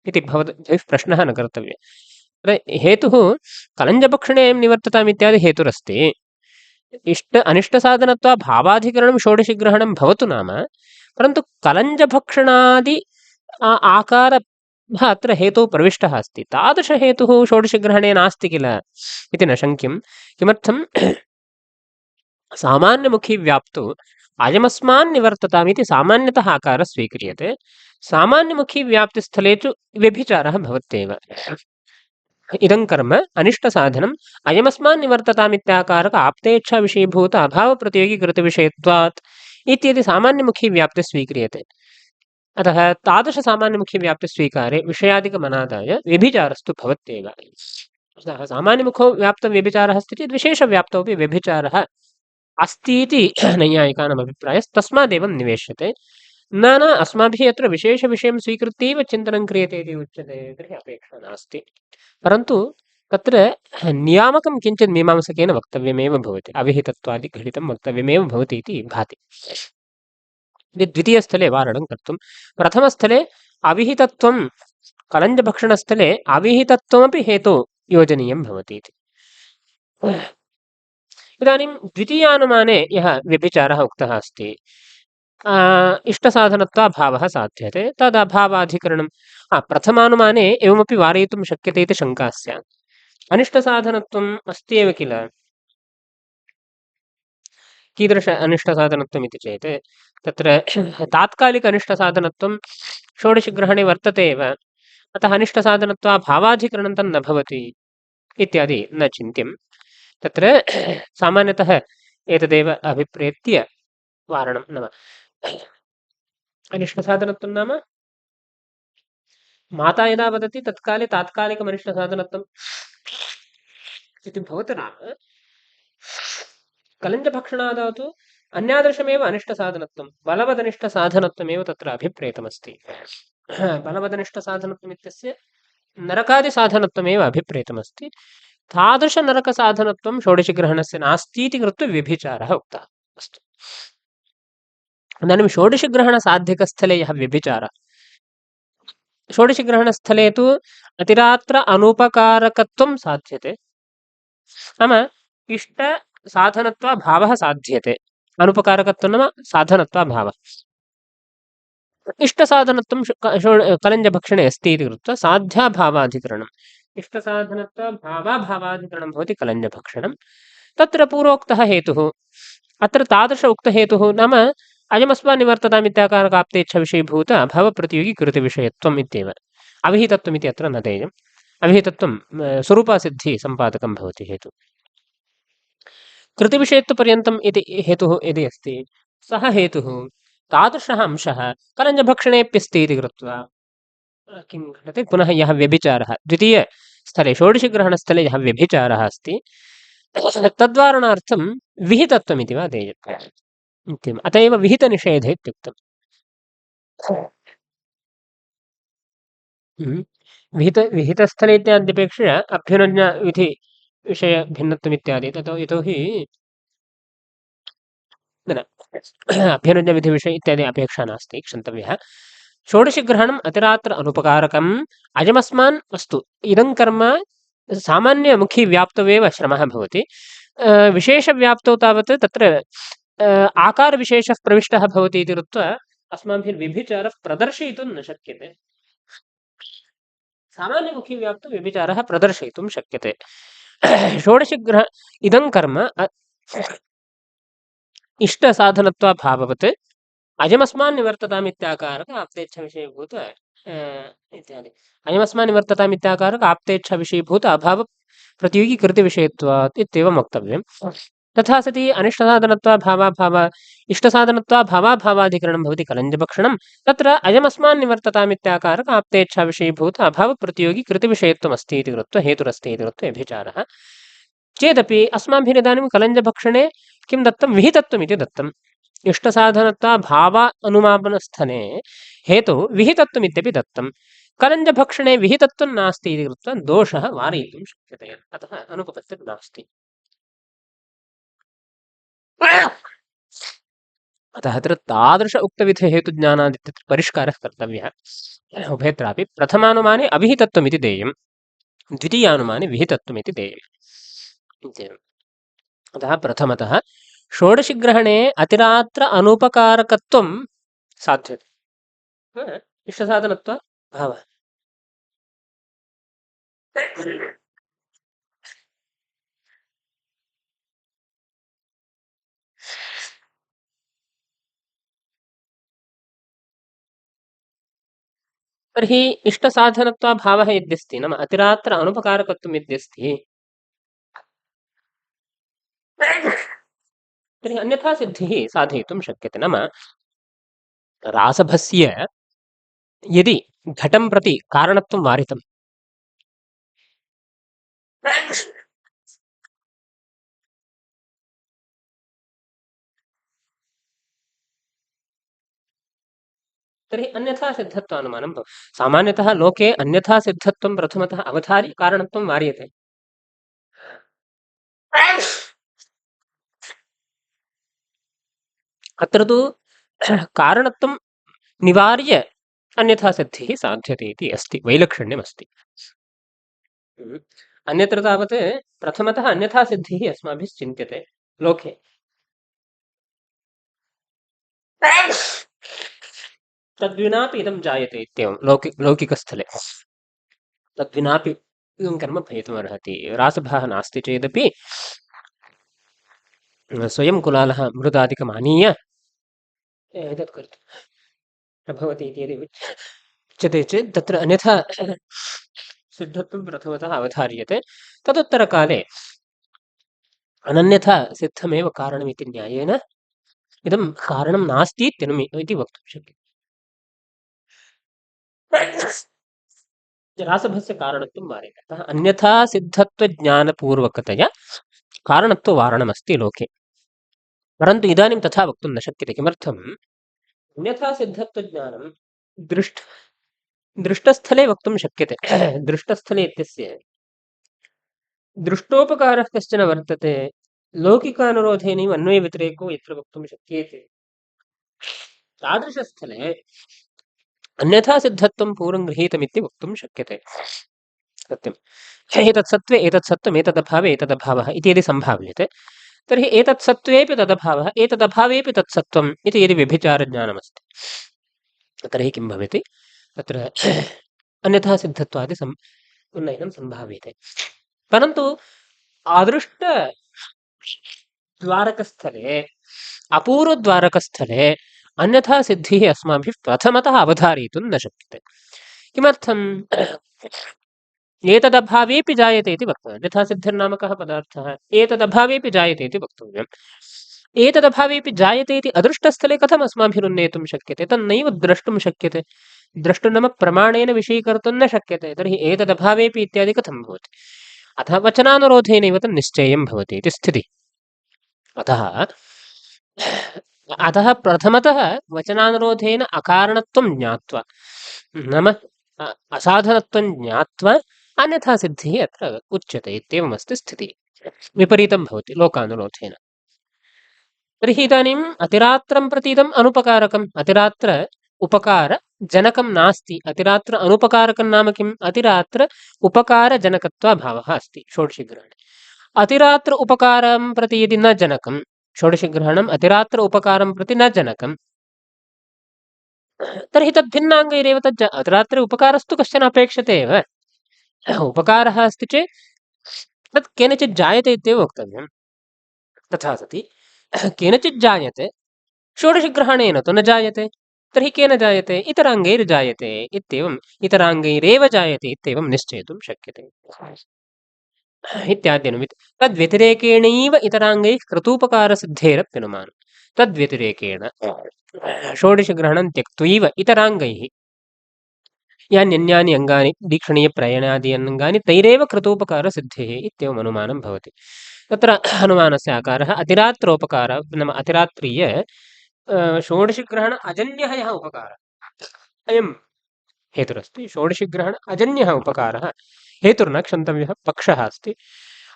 इति भवद्भिः प्रश्नः न कर्तव्यः। हेतुः कलञ्जभक्षणे अयं निवर्तताम् इत्यादि हेतुरस्ति। अनिष्टसाधनत्वा भावाधिकरणं षोडशिग्रहणं भवतु नाम, परन्तु कलञ्जभक्षणादि आकारः अत्र हेतुः प्रविष्टः अस्ति। तादृशहेतुः षोडशग्रहणे नास्ति किल इति न शङ्क्यं। किमर्थं? सामान्यमुखी व्याप्तु अयमस्मान् निवर्ततामिति सामान्यतः आकारः स्वीक्रियते। सामान्यमुखी व्याप्तिस्थले तु व्यभिचारः भवत्येव। इदं कर्म अनिष्टसाधनम् अयमस्मान् निवर्ततामित्याकारक आप्तेच्छाविषयीभूत अभावप्रतियोगी कृतविषयत्वात् इत्यदि सामान्यमुखी व्याप्तिः स्वीक्रियते। अतः तादृशसामान्यमुखीव्याप्तिस्वीकारे विषयादिकमनादाय व्यभिचारस्तु भवत्येव। सामान्यमुखो व्याप्तव्यभिचारः अस्ति चेत् विशेषव्याप्तोऽपि व्यभिचारः अस्ति इति नैयायिकानाम् अभिप्रायस्तस्मादेवं निवेश्यते। न अस्माभिः अत्र विशेषविषयं स्वीकृत्यैव चिन्तनं क्रियते इति उच्यते तर्हि अपेक्षा नास्ति। परन्तु तत्र नियामकं किञ्चित् मीमांसकेन वक्तव्यमेव भवति, अविहितत्वादिघटितं वक्तव्यमेव भवति इति भाति। द्वितीयस्थले वारणं कर्तुं प्रथमस्थले अविहितत्वं कलञ्जभक्षणस्थले अविहितत्वमपि हेतु योजनीयं भवति इति। इदानीं द्वितीयानुमाने यः व्यभिचारः उक्तः अस्ति, इष्टसाधनत्वाभावः साध्यते तदभावाधिकरणं प्रथमानुमाने एवमपि वारयितुं शक्यते इति शङ्का स्यात्। अनिष्टसाधनत्वम् अस्ति एव किल। कीदृश अनिष्टसाधनत्वम् इति चेत् तत्र तात्कालिक अनिष्टसाधनत्वं षोडशग्रहणे वर्तते एव, अतः अनिष्टसाधनत्वाभावाधिकरणं तन्न भवति इत्यादि न चिन्त्यं। तत्र सामान्यतः एतदेव अभिप्रेत्य वारणं नाम अनिष्टसाधनत्वं नाम माता यदा वदति तत्काले तात्कालिकमनिष्टसाधनत्वम् इति भवति नाम कलञ्जभक्षणादौ तु अन्यादृशमेव अनिष्टसाधनत्वं बलवदनिष्टसाधनत्वमेव तत्र अभिप्रेतमस्ति। बलवदनिष्टसाधनत्वम् इत्यस्य नरकादिसाधनत्वमेव अभिप्रेतमस्ति। तादृशनरकसाधनत्वं षोडशग्रहणस्य नास्ति इति कृत्वा व्यभिचारः उक्तः। अस्तु, इदानीं षोडशग्रहणसाध्यकस्थले यः व्यभिचारः, षोडशग्रहणस्थले तु अतिरात्र अनुपकारकत्वं साध्यते, नाम इष्टसाधनत्वाभावः साध्यते। अनुपकारकत्वं नाम साधनत्वाभावः। इष्टसाधनत्वं कलञ्जभक्षणे अस्ति इति कृत्वा साध्याभावाधिकरणम्, इष्टसाधनत्वाभावाभावाधिकरणं भवति कलञ्जभक्षणं। तत्र पूर्वोक्तः हेतुः, अत्र तादृश उक्तहेतुः नाम अयमस्मान् निवर्ततामित्याकारकाप्तेच्छविषयीभूत अभावप्रतियोगी कृतिविषयत्वम् इत्येव। अविहितत्वम् इति अत्र न देयम्। अविहितत्वं स्वरूपासिद्धिसम्पादकं भवति हेतु। कृतिविषयत्वपर्यन्तम् इति हेतुः यदि अस्ति, सः हेतुः तादृशः अंशः कलञ्जभक्षणेऽप्यस्ति इति कृत्वा किं घटते, पुनः यः व्यभिचारः द्वितीयस्थले षोडशग्रहणस्थले यः व्यभिचारः अस्ति तद्वारणार्थं विहितत्वमिति वा देयम्। अत एव विहितनिषेधे इत्युक्तम्। विहितस्थले इत्याद्यपेक्षया अभ्युनज्ञविधिविषयभिन्नत्वमित्यादि यतोहि न अभ्युनज्ञविधिविषय इत्यादि अपेक्षा नास्ति, क्षन्तव्यः। षोडशग्रहणम् अतिरात्र अनुपकारकम् अयमस्मान् वस्तु इदं कर्म सामान्यमुखीव्याप्तवेव श्रमः भवति। विशेषव्याप्तौ तावत् तत्र आकारविशेषः प्रविष्टः भवति इति कृत्वा अस्माभिर्व्यभिचारः प्रदर्शयितुं न शक्यते। सामान्यमुखीव्याप्तो व्यभिचारः प्रदर्शयितुं शक्यते। षोडशग्रह इदं कर्म इष्टसाधनत्वाभाववत् अयमस्मान् निवर्ततामित्याकारक आप्तेच्छविषयीभूत इत्यादि। अयमस्मान् निवर्ततामित्याकारक आप्तेच्छविषयीभूत अभावप्रतियोगी कृतिविषयत्वात् इत्येवं वक्तव्यम्। तथा सति अनिष्टसाधनत्वाभावाभाव इष्टसाधनत्वाभावाभावाधिकरणं भवति कलञ्जभक्षणं। तत्र अयमस्मान् निवर्ततामित्याकारक आप्तेच्छाविषयीभूत अभावप्रतियोगी कृतिविषयत्वमस्ति इति कृत्वा हेतुरस्ति इति कृत्वा व्यभिचारः चेदपि अस्माभिरिदानीं कलञ्जभक्षणे किं दत्तं, विहितत्वमिति दत्तम्। इष्टसाधनत्वाभाव अनुमापनस्थने हेतु विहितत्वमित्यपि दत्तं। कलञ्जभक्षणे विहितत्वं नास्ति इति कृत्वा दोषः वारयितुं शक्यते, अतः अनुपपत्तिर् नास्ति। अतः अत्र तादृश उक्तविधहेतुज्ञानादित्यत्र परिष्कारः कर्तव्यः उभयत्रापि। प्रथमानुमाने अविहितत्वमिति देयम्, द्वितीयानुमाने विहितत्वमिति देयम्। अतः प्रथमतः षोडशग्रहणे अतिरात्र अनुपकारकत्वं साध्यते, इष्टसाधनत्वाभावः। तर्हि इष्टसाधनत्वाभावः यद्यस्ति, नाम अतिरात्र अनुपकारकत्वं यद्यस्ति, तर्हि अन्यथा सिद्धिः साधयितुं शक्यते। नाम रासभस्य यदि घटं प्रति कारणत्वं वारितं, तर्हि अन्यथा सिद्धत्वानुमानं भवति। सामान्यतः लोके अन्यथा सिद्धत्वं प्रथमतः अवधार्य कारणत्वं वार्यते। अत्र तु कारणत्वं निवार्य अन्यथा सिद्धिः साध्यते इति अस्ति, वैलक्षण्यमस्ति। अन्यत्र तावत् प्रथमतः अन्यथा सिद्धिः अस्माभिः चिन्त्यते लोके। तद्विनापि इदं जायते इत्येवं लौकिकस्थले तद्विनापि इदं कर्म भवितुमर्हति। रासभाः नास्ति चेदपि स्वयं कुलालः मृदादिकम् आनीय एतत् कर्तुं प्रभवति इति यदि उच्यते चेत् तत्र अन्यथा सिद्धत्वं प्रथमतः अवधार्यते। तदुत्तरकाले अनन्यथा सिद्धमेव कारणमिति न्यायेन इदं कारणं नास्ति इति वक्तुं शक्यते। रासभस्य कारणत्वं वार्यते, अतः अन्यथा सिद्धत्वज्ञानपूर्वकतया कारणत्ववारणमस्ति लोके। परन्तु इदानीं तथा वक्तुं न शक्यते। किमर्थम्? अन्यथा सिद्धत्वज्ञानं दृष्टस्थले वक्तुं शक्यते दृष्टस्थले इत्यस्य दृष्टोपकारः कश्चन वर्तते लौकिकानुरोधेनैव अन्वयव्यतिरेको यत्र वक्तुं शक्येते तादृशस्थले अन्यथा सिद्धत्वं पूर्वं गृहीतमिति वक्तुं शक्यते सत्यम् एतत् सत्त्वे एतत् सत्त्वम् एतदभावे एतदभावः इति यदि सम्भाव्यते तर्हि एतत् सत्त्वेपि तदभावः एतदभावेपि तत् सत्त्वम् इति यदि व्यभिचारज्ञानमस्ति तर्हि किं भवति तत्र अन्यथा सिद्धत्वादि उन्नयनं सम्भाव्यते परन्तु आदृष्टद्वारकस्थले अपूर्वद्वारकस्थले अन्यथा सिद्धिः अस्माभिः प्रथमतः अवधारयितुं न शक्यते किमर्थम् एतदभावेपि जायते इति वक्तव्यम् अन्यथा सिद्धिर्नाम कः पदार्थः एतदभावेपि जायते इति वक्तव्यम् एतदभावेपि जायते इति अदृष्टस्थले कथम् अस्माभिरुन्नेतुं शक्यते तन्नैव द्रष्टुं शक्यते द्रष्टुं नाम प्रमाणेन विषयीकर्तुं न शक्यते तर्हि एतदभावेपि इत्यादि कथं भवति अतः वचनानुरोधेनैव तन्निश्चयं भवति इति स्थितिः अतः प्रथमतः वचनानुरोधेन अकारणत्वं ज्ञात्वा नाम असाधनत्वं ज्ञात्वा अन्यथा सिद्धिः अत्र उच्यते इत्येवमस्ति स्थितिः विपरीतं भवति लोकानुरोधेन तर्हि इदानीम् अतिरात्रं प्रति इदम् अनुपकारकम् अतिरात्र उपकारजनकं नास्ति अतिरात्र अनुपकारकं नाम किम् अतिरात्र उपकारजनकत्वाभावः अस्ति षोडशीग्रहणे अतिरात्र उपकारं प्रति यदि न जनकं षोडशीग्रहणम् अतिरात्र उपकारं प्रति न जनकं तर्हि तद्भिन्नाङ्गैरेव अतिरात्रे उपकारस्तु कश्चन अपेक्षते एव उपकारः अस्ति चेत् तत् केनचित् जायते इत्येव वक्तव्यं तथा सति केनचित् जायते षोडशग्रहणेन तु न जायते तर्हि केन जायते इतराङ्गैर्जायते इत्येवम् इतराङ्गैरेव जायते इत्येवं निश्चयितुं शक्यते इत्याद्यनुमिति तद्व्यतिरेकेणैव इतराङ्गैः कृतूपकारसिद्धेरप्यनुमानं तद्व्यतिरेकेण षोडशग्रहणं त्यक्त्वैव इतराङ्गैः यान्यन्यानि अङ्गानि दीक्षणीयप्रयणादि अङ्गानि तैरेव कृतोपकारसिद्धिः इत्येवम् अनुमानं भवति तत्र अनुमानस्य आकारः अतिरात्रोपकारः नाम अतिरात्रीय षोडशग्रहण अजन्यः यः उपकारः अयं हेतुरस्ति षोडशग्रहण अजन्यः उपकारः हेतुर्न क्षन्तव्यः पक्षः अस्ति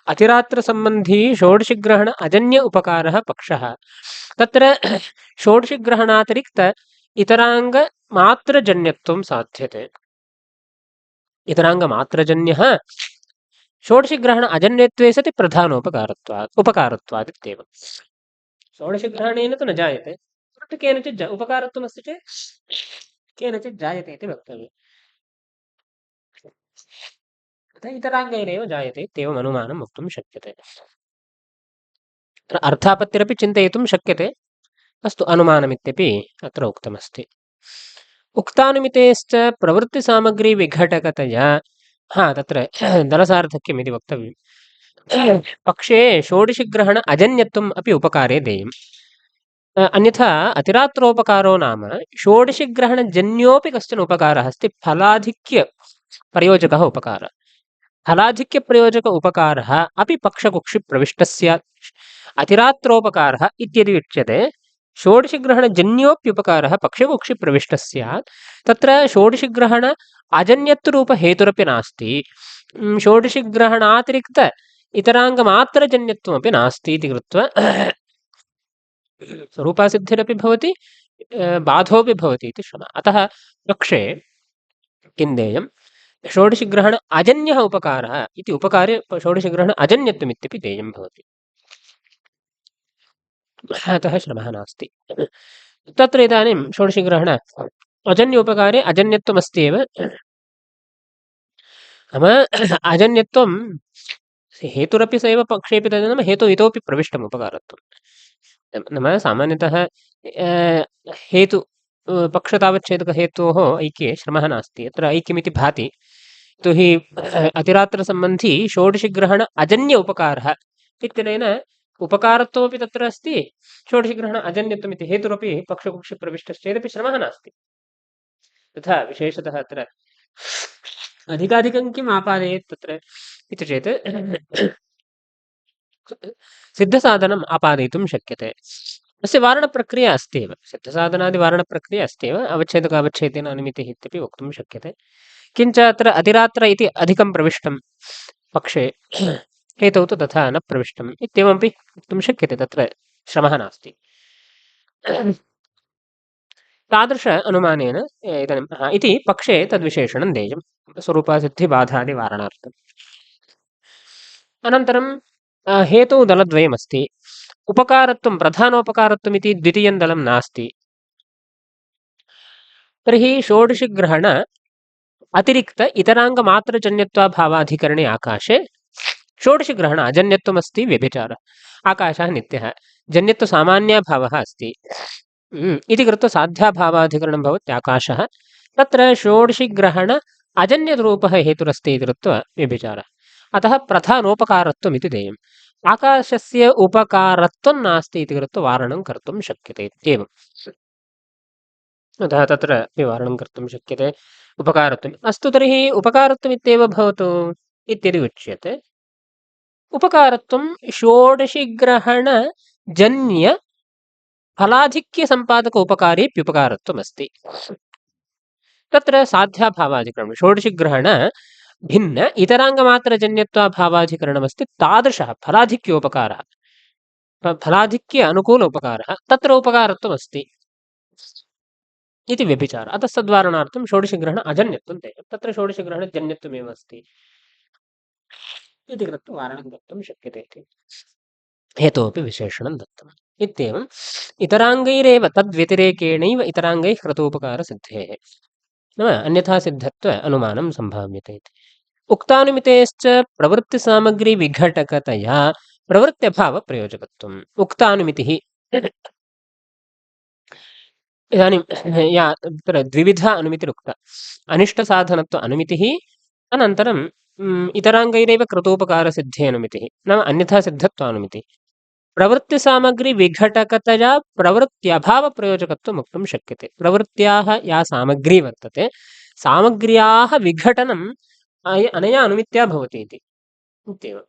अतिरात्रसम्बन्धी षोडशग्रहण अजन्य उपकारः पक्षः तत्र षोडशग्रहणातिरिक्त इतराङ्गमात्रजन्यत्वं साध्यते इतराङ्गमात्रजन्यः षोडशग्रहण अजन्यत्वे सति प्रधानोपकारत्वात् उपकारत्वात् इत्येव षोडशग्रहणेन तु न जायते परन्तु केनचित् उपकारत्वमस्ति चेत् केनचित् जायते इति वक्तव्यम् अतः इतराङ्गैरेव जायते इत्येवम् अनुमानं वक्तुं शक्यते अर्थापत्तिरपि चिन्तयितुं शक्यते अस्तु अनुमानमित्यपि अत्र उक्तमस्ति उक्तानुमितेश्च प्रवृत्तिसामग्रीविघटकतया तत्र दलसार्थक्यम् इति वक्तव्यम् पक्षे षोडशग्रहण अजन्यत्वम् अपि उपकारे देयम् अन्यथा अतिरात्रोपकारो नाम षोडशग्रहणजन्योपि कश्चन उपकारः अस्ति फलाधिक्यप्रयोजकः उपकारः फलाधिक्यप्रयोजक उपकारः अपि पक्षकुक्षिप्रविष्टः स्यात् अतिरात्रोपकारः इत्यदि उच्यते षोडशग्रहणजन्योप्युपकारः पक्षकुक्षिप्रविष्टः स्यात् तत्र षोडशग्रहण अजन्यत्वरूपहेतुरपि नास्ति षोडशग्रहणातिरिक्त इतराङ्गमात्रजन्यत्वमपि नास्ति इति कृत्वा स्वरूपासिद्धिरपि भवति बाधोऽपि भवति इति श्रमः अतः पक्षे किं देयं षोडशग्रहण अजन्यः उपकारः इति उपकारे षोडशग्रहण अजन्यत्वमित्यपि देयं भवति अतः श्रमः नास्ति तत्र इदानीं षोडशग्रहण अजन्य उपकारे अजन्यत्वमस्ति एव नाम अजन्यत्वं हेतुरपि स एव पक्षेपि तद् हेतु इतोपि प्रविष्टम् उपकारत्वं नाम सामान्यतः हेतु पक्षतावच्छेदकहेतोः ऐक्ये श्रमः नास्ति अत्र ऐक्यमिति भाति यतो हि अतिरात्रसम्बन्धी षोडशग्रहण अजन्य उपकारः इत्यनेन उपकारत्वमपि तत्र अस्ति षोडशग्रहण अजन्यत्वमिति हेतुरपि पक्षकुक्षिप्रविष्टश्चेदपि श्रमः नास्ति तथा विशेषतः अत्र अधिकाधिकं किम् आपादयेत् तत्र इति चेत् सिद्धसाधनम् आपादयितुं शक्यते तस्य वारणप्रक्रिया अस्ति एव, सिद्धसाधनादिवारणप्रक्रिया अस्ति एव, अवच्छेदकावच्छेदेन अनुमितिः इत्यपि वक्तुं शक्यते। किञ्च अत्र अतिरात्र इति अधिकं प्रविष्टं पक्षे हेतौ तु तथा न प्रविष्टम् इत्येवमपि वक्तुं शक्यते, तत्र श्रमः नास्ति। तादृश अनुमानेन इदानीं इति पक्षे तद्विशेषणं देयं स्वरूपासिद्धिबाधादिवारणार्थम्। अनन्तरं हेतौ दलद्वयमस्ति। उपकारत्वं प्रधानोपकारत्वमिति द्वितीयं दलं नास्ति। तर्हि षोडशिग्रहण अतिरिक्त इतराङ्गमात्रजन्यत्वाभावाधिकरणे आकाशे षोडशिग्रहण अजन्यत्वमस्ति, व्यभिचारः। आकाशः नित्यः, जन्यत्वसामान्यभावः अस्ति इति कृत्वा साध्याभावाधिकरणं भवत्याकाशः। तत्र षोडशिग्रहण अजन्यरूपः हेतुरस्ति इति कृत्वा व्यभिचारः। अतः प्रधानोपकारत्वम् इति देयम्। आकाशस्य उपकारत्वं नास्ति इति कृत्वा वारणं कर्तुं शक्यते इत्येवम्। अतः तत्र निवारणं कर्तुं शक्यते उपकारत्वम्। अस्तु, तर्हि उपकारत्वमित्येव भवतु इत्यदि उच्यते। उपकारत्वं षोडशिग्रहणजन्य फलाधिक्यसम्पादक उपकारेऽप्युपकारत्वमस्ति। तत्र साध्याभावाधिकरणं षोडशिग्रहण भिन्न इतराङ्गमात्रजन्यत्वाभावाधिकरणमस्ति, तादृशः फलाधिक्योपकारः, फलाधिक्य अनुकूल उपकारः, तत्र उपकारत्वमस्ति इति व्यभिचारः। अतः सद्वारणार्थं षोडशिग्रहण अजन्यत्वं देयं, तत्र षोडशिग्रहणजन्यत्वमेव अस्ति इति कृत्वा वारणं कर्तुं शक्यते इति हेतोऽपि विशेषणं दत्तम्। इत्येवम् इतराङ्गैरेव तद्व्यतिरेकेणैव इतराङ्गैः कृतोपकारसिद्धेः नाम अन्यथा सिद्धत्व अनुमानं सम्भाव्यते इति। उक्तानुमितेश्च प्रवृत्तिसामग्रीविघटकतया प्रवृत्त्यभावप्रयोजकत्वम्। उक्तानुमितिः इदानीं या तत्र द्विविधा अनुमितिरुक्ता। अनिष्टसाधनत्व अनुमितिः, अनन्तरं इतराङ्गैरेव कृतोपकारसिद्धे अनुमितिः नाम अन्यथा सिद्धत्वानुमितिः। प्रवृत्तिसामग्रीविघटकतया प्रवृत्त्यभावप्रयोजकत्वं वक्तुं शक्यते। प्रवृत्त्याः या सामग्री वर्तते, सामग्र्याः विघटनम् अनया अनुमित्या भवति इति इत्येव।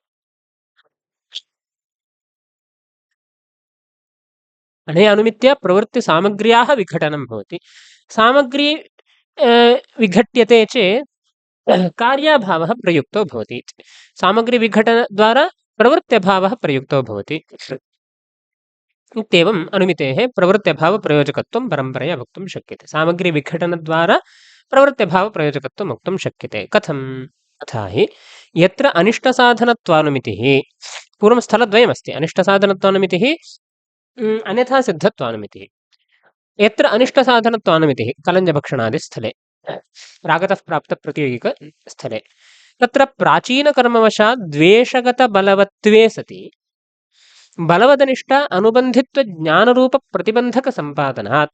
अनया अनुमित्या प्रवृत्तिसामग्र्याः विघटनं भवति। सामग्री विघट्यते चेत् कार्याभावः प्रयुक्तो भवति। सामग्रीविघटनद्वारा प्रवृत्त्यभावः प्रयुक्तो भवति इत्येवम् अनुमितेः प्रवृत्त्यभावप्रयोजकत्वं परम्परया वक्तुं शक्यते। सामग्रीविघटनद्वारा प्रवृत्त्यभावप्रयोजकत्वं वक्तुं शक्यते। कथम्? तथा हि यत्र अनिष्टसाधनत्वानुमितिः, पूर्वं स्थलद्वयमस्ति, अनिष्टसाधनत्वानुमितिः अन्यथा सिद्धत्वानुमितिः। यत्र अनिष्टसाधनत्वानुमितिः कलञ्जभक्षणादिस्थले रागतः प्राप्तप्रतियोगिकस्थले, तत्र प्राचीनकर्मवशात् द्वेषगतबलवत्वे सति बलवदनिष्ठ अनुबन्धित्वज्ञानरूपप्रतिबन्धकसम्पादनात्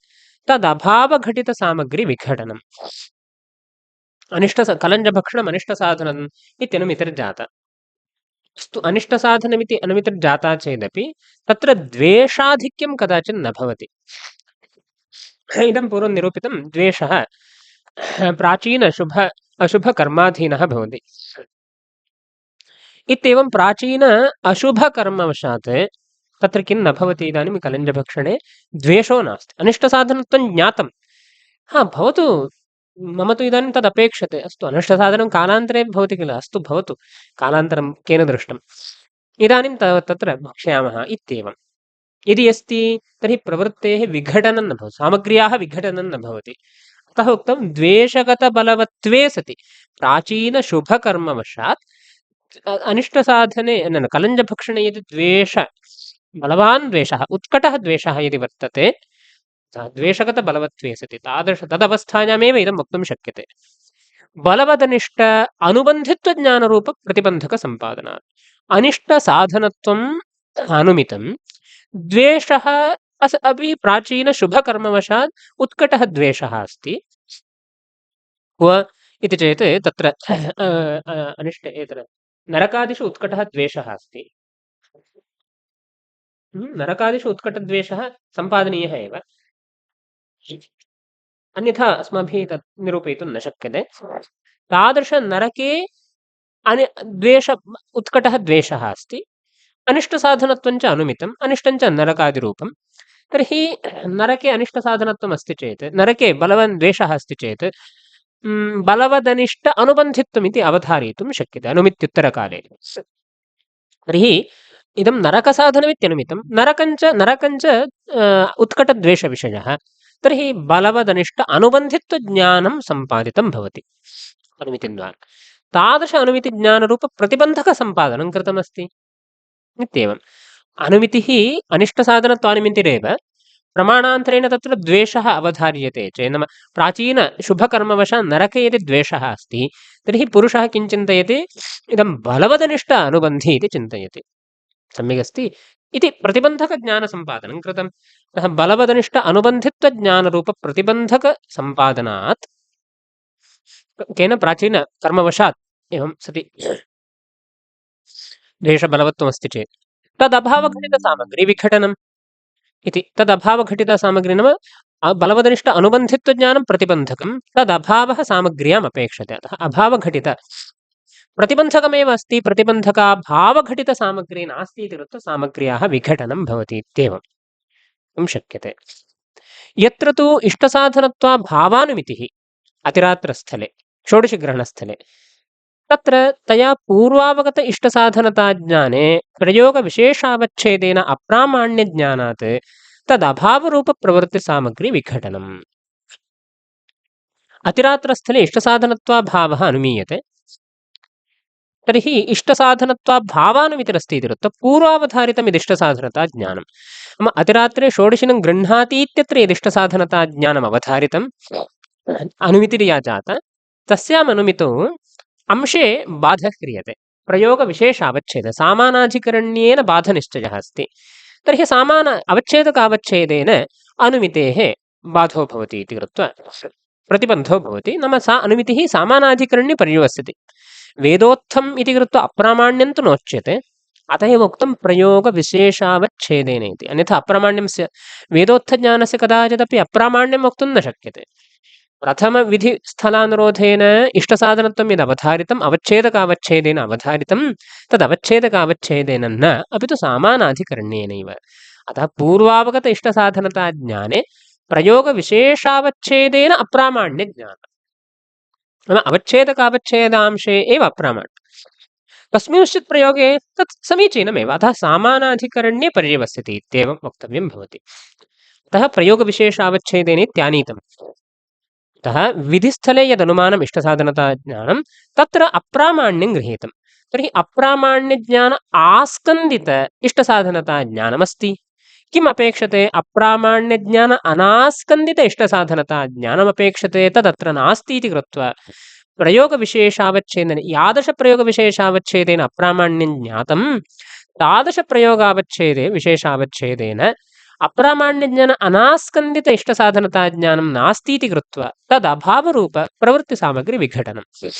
तदभावघटितसामग्रीविघटनम्। कलञ्जभक्षणम् अनिष्टसाधनम् इत्यनुमितिर्जाता। अस्तु, अनिष्टसाधनमिति अनुमितिर्जाता चेदपि तत्र द्वेषाधिक्यं कदाचित् न भवति। इदं पूर्वं निरूपितं, द्वेषः प्राचीन अशुभकर्माधीनः भवति इत्येवं। प्राचीन अशुभकर्मवशात् तत्र किं न भवति, इदानीं कलञ्जभक्षणे द्वेषो नास्ति, अनिष्टसाधनत्वं ज्ञातं। भवतु, मम तु इदानीं तदपेक्षते, अस्तु अनिष्टसाधनं कालान्तरे भवति किल, अस्तु भवतु, कालान्तरं केन दृष्टम्, इदानीं तत्र भक्ष्यामः इत्येवम्। यदि अस्ति तर्हि प्रवृत्तेः विघटनं न भवति, सामग्र्याः विघटनं न भवति। अतः उक्तं द्वेषगतबलवत्वे सति प्राचीनशुभकर्मवशात् अनिष्टसाधने कलञ्जभक्षणे यदि बलवान् द्वेषः, उत्कटः द्वेषः यदि वर्तते, द्वेषगतबलवत्वे सति तदवस्थायामेव इदं वक्तुं शक्यते। बलवदनिष्ठ अनुबन्धित्वज्ञानरूपप्रतिबन्धकसम्पादनात् अनिष्टसाधनत्वम् अनुमितं, द्वेषः अपि प्राचीनशुभकर्मवशात् उत्कटः द्वेषः अस्ति। क्व इति चेत् तत्र नरकादिषु उत्कटः द्वेषः अस्ति। नरकादिषु उत्कटद्वेषः सम्पादनीयः एव, अन्यथा अस्माभिः तत् निरूपयितुं न शक्यते। तादृशनरके उत्कटः द्वेषः अस्ति, अनिष्टसाधनत्वञ्च अनुमितम्, अनिष्टञ्च नरकादिरूपम्। तर्हि नरके अनिष्टसाधनत्वम् अस्ति चेत्, नरके बलवान् द्वेषः अस्ति चेत् बलवदनिष्ट अनुबन्धित्वमिति अवधारयितुं शक्यते अनुमित्युत्तरकाले। तर्हि इदं नरकसाधनमित्यनुमितं, नरकञ्च उत्कटद्वेषविषयः। तर्हि बलवदनिष्ट अनुबन्धित्वज्ञानं सम्पादितं भवति अनुमितिद्वारा। तादृश अनुमितिज्ञानरूपप्रतिबन्धकसम्पादनं कृतमस्ति इत्येवम्। अनुमितिः अनिष्टसाधनत्वानुमितिरेव, प्रमाणान्तरेण तत्र द्वेषः अवधार्यते चेत्, नाम प्राचीनशुभकर्मवशात् नरके यदि द्वेषः अस्ति तर्हि पुरुषः किं चिन्तयति, इदं बलवदनिष्ट अनुबन्धि इति चिन्तयति। सम्यगस्ति इति प्रतिबन्धकज्ञानसम्पादनं कृतम्। अतः बलवदनिष्ठ अनुबन्धित्वज्ञानरूपप्रतिबन्धकसम्पादनात् केन प्राचीनकर्मवशात् एवं सति द्वेषबलवत्वमस्ति चेत् तदभावघटितसामग्रीविघटनम् इति। तदभावघटितसामग्री नाम बलवदनिष्ठ अनुबन्धित्वज्ञानं प्रतिबन्धकं, तदभावः सामग्र्याम् अपेक्षते। अतः अभावघटित प्रतिबन्धकमेव अस्ति, प्रतिबन्धकाभावघटितसामग्री नास्ति इति कृत्वा सामग्र्याः विघटनं भवति इत्येवं वक्तुं शक्यते। यत्र तु इष्टसाधनत्वाभावानुमितिः अतिरात्रस्थले षोडशग्रहणस्थले, तत्र तया पूर्वावगत इष्टसाधनताज्ञाने प्रयोगविशेषावच्छेदेन अप्रामाण्यज्ञानात् तदभावरूपप्रवृत्तिसामग्री विघटनम्। अतिरात्रस्थले इष्टसाधनत्वाभावः अनुमीयते, तर्हि इष्टसाधनत्वाभावानुमितिरस्ति इति कृत्वा पूर्वावधारितमिदिष्टसाधनता ज्ञानं। नाम अतिरात्रे षोडशिनं गृह्णाति इत्यत्र यदिष्टसाधनता ज्ञानम् अवधारितम् अनुमितिर्या जाता, तस्याम् अनुमितौ अंशे बाधः क्रियते, प्रयोगविशेषावच्छेदः सामानाधिकरण्येन बाधनिश्चयः अस्ति। तर्हि सामान अवच्छेदकावच्छेदेन अनुमितेः बाधो भवति इति कृत्वा प्रतिबन्धो भवति। नाम सा अनुमितिः सामानाधिकरण्ये पर्यवस्यति। वेदोत्थम् इति कृत्वा अप्रामाण्यं तु नोच्यते, अतः एव उक्तं प्रयोगविशेषावच्छेदेन इति। अन्यथा अप्रामाण्यस्य वेदोत्थज्ञानस्य कदाचिदपि अप्रामाण्यं वक्तुं न शक्यते। प्रथमविधिस्थलानुरोधेन इष्टसाधनत्वं यद् अवधारितम् अवच्छेदकावच्छेदेन अवधारितं, तदवच्छेदकावच्छेदेन न, अपि तु सामानाधिकरण्येनैव। अतः पूर्वावगत इष्टसाधनता ज्ञाने प्रयोगविशेषावच्छेदेन अप्रामाण्यज्ञानम्, नाम अवच्छेदकावच्छेदांशे एव अप्रामाण्यं। कस्मिंश्चित् प्रयोगे तत् समीचीनमेव, अतः सामानाधिकरण्ये पर्यवस्यति इत्येवं वक्तव्यं भवति। अतः प्रयोगविशेषावच्छेदेन इत्यानीतम्। अतः विधिस्थले यदनुमानम् इष्टसाधनता ज्ञानं तत्र अप्रामाण्यं गृहीतं। तर्हि अप्रामाण्यज्ञान आस्कन्दित इष्टसाधनता ज्ञानमस्ति। किम् अपेक्षते? अप्रामाण्यज्ञान अनास्कन्दित इष्टसाधनता ज्ञानमपेक्षते, तदत्र नास्ति इति कृत्वा प्रयोगविशेषावच्छेदेन, यादृशप्रयोगविशेषावच्छेदेन अप्रामाण्यं ज्ञातं, तादृशप्रयोगावच्छेदे विशेषावच्छेदेन अप्रामाण्यज्ञान अनास्कन्दित इष्टसाधनता ज्ञानं नास्ति इति कृत्वा तदभावरूप प्रवृत्तिसामग्री विघटनम्।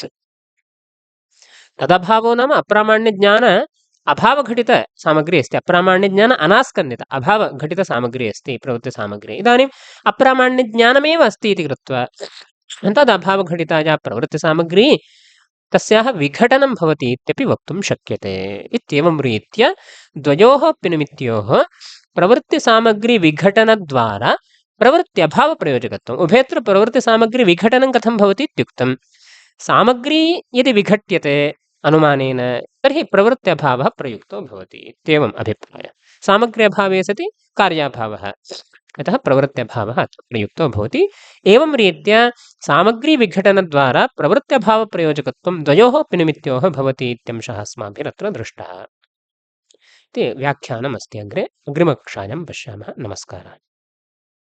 तदभावो नाम अप्रामाण्यज्ञान अभावघटित सामग्री अस्ति, अप्रामाण्यज्ञान अनास्कन्दित अभावघटितसामग्री अस्ति प्रवृत्तिसामग्री। इदानीम् अप्रामाण्यज्ञानमेव अस्ति इति कृत्वा तदभावघटिता या प्रवृत्तिसामग्री तस्याः विघटनं भवति इत्यपि वक्तुं शक्यते। इत्येवं रीत्या द्वयोः निमित्तयोः प्रवृत्तिसामग्री विघटनद्वारा प्रवृत्त्यभावप्रयोजकत्वम्। उभयत्र प्रवृत्तिसामग्री विघटनं कथं भवति इत्युक्तं, सामग्री यदि विघट्यते अनुमानेन तर्हि प्रवृत्त्यभावः प्रयुक्तो भवति इत्येवम् अभिप्रायः। सामग्र्यभावे सति कार्याभावः, अतः प्रवृत्त्यभावः अत्र प्रयुक्तो भवति। एवं रीत्या सामग्रीविघटनद्वारा प्रवृत्त्यभावप्रयोजकत्वं द्वयोः निमित्तयोः भवति इत्यंशः अस्माभिरत्र दृष्टः इति व्याख्यानम् अस्ति। अग्रिमकक्षायां पश्यामः। नमस्कारः।